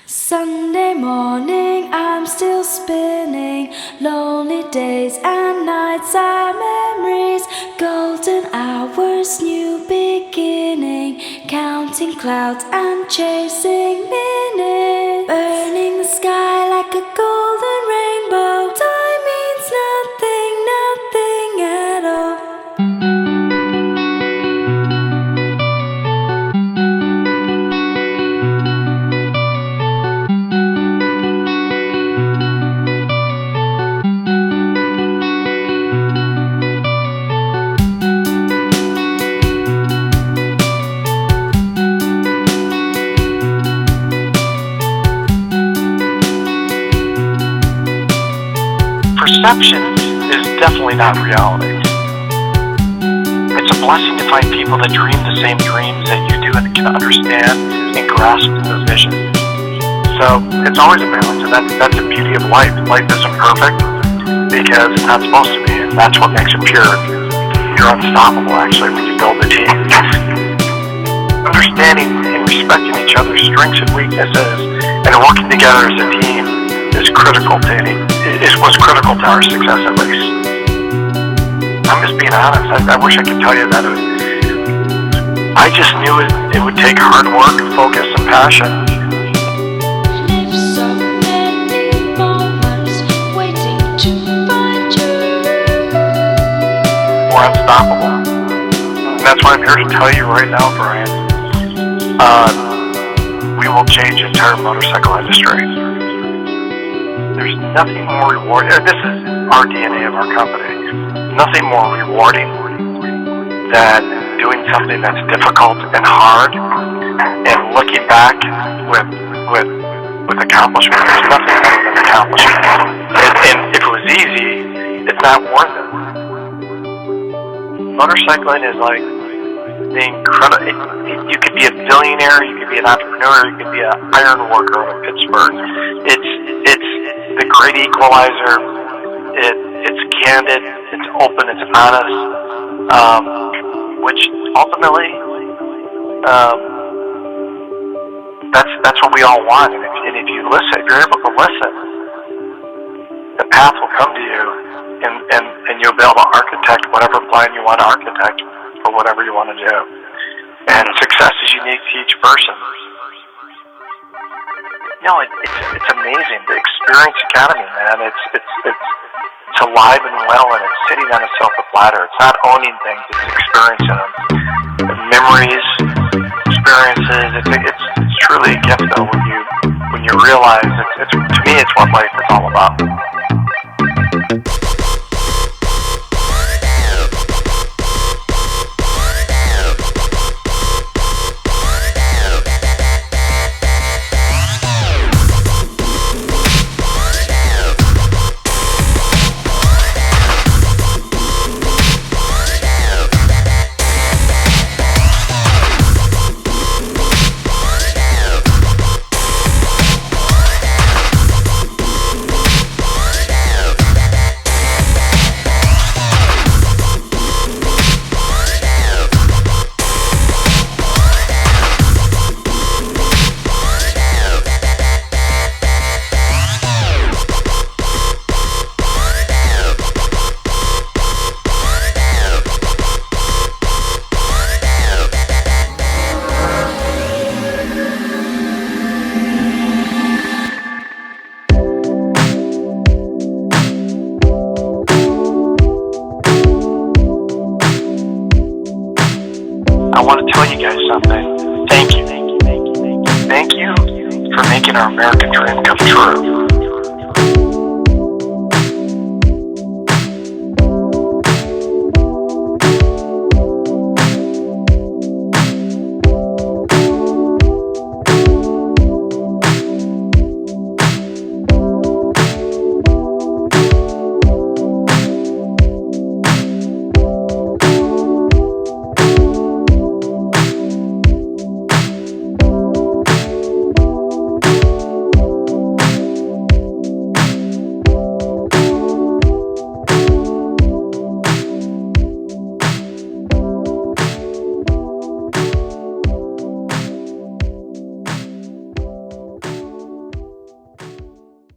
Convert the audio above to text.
Sunday morning, I'm still spinning. Lonely days and nights are memories. Golden hours, new beginning. Counting clouds and chasing minutes. Burning the sky like a golden rainbow. Time means nothing, nothing at all. Perception is definitely not reality. It's a blessing to find people that dream the same dreams that you do and can understand and grasp the vision. So it's always a balance, and that's the beauty of life. Life isn't perfect because it's not supposed to be, and that's what makes it pure. You're unstoppable, actually, when you build a team. Understanding and respecting each other's strengths and weaknesses and working together as a team is critical to was critical to our success, at least. I'm just being honest. I wish I could tell you that. I just knew it would take hard work, focus, and passion. Live so many moments waiting to find you. We're unstoppable. And that's why I'm here to tell you right now, Brian. We will change the entire motorcycle industry. There's nothing more rewarding. This is our DNA of our company. Nothing more rewarding than doing something that's difficult and hard and looking back with accomplishment. There's nothing better than accomplishment. And if it was easy, it's not worth it. Motorcycling is like the incredible. You could be a billionaire, you could be an entrepreneur, you could be an iron worker in Pittsburgh. It's the great equalizer. It's candid, it's open, it's honest, which ultimately that's what we all want. And if you listen, if you're able to listen, the path will come to you, and you'll be able to architect whatever plan you want to architect for whatever you want to do. And success is unique to each person. You know, it's amazing. The Experience Academy, man. It's alive and well, and it's sitting on a silver platter. It's not owning things; it's experiencing them. The memories, experiences. It's truly a gift, though, when you realize it's to me, it's what life is all about. I want to tell you guys something. Thank you. Thank you for making our American dream come true.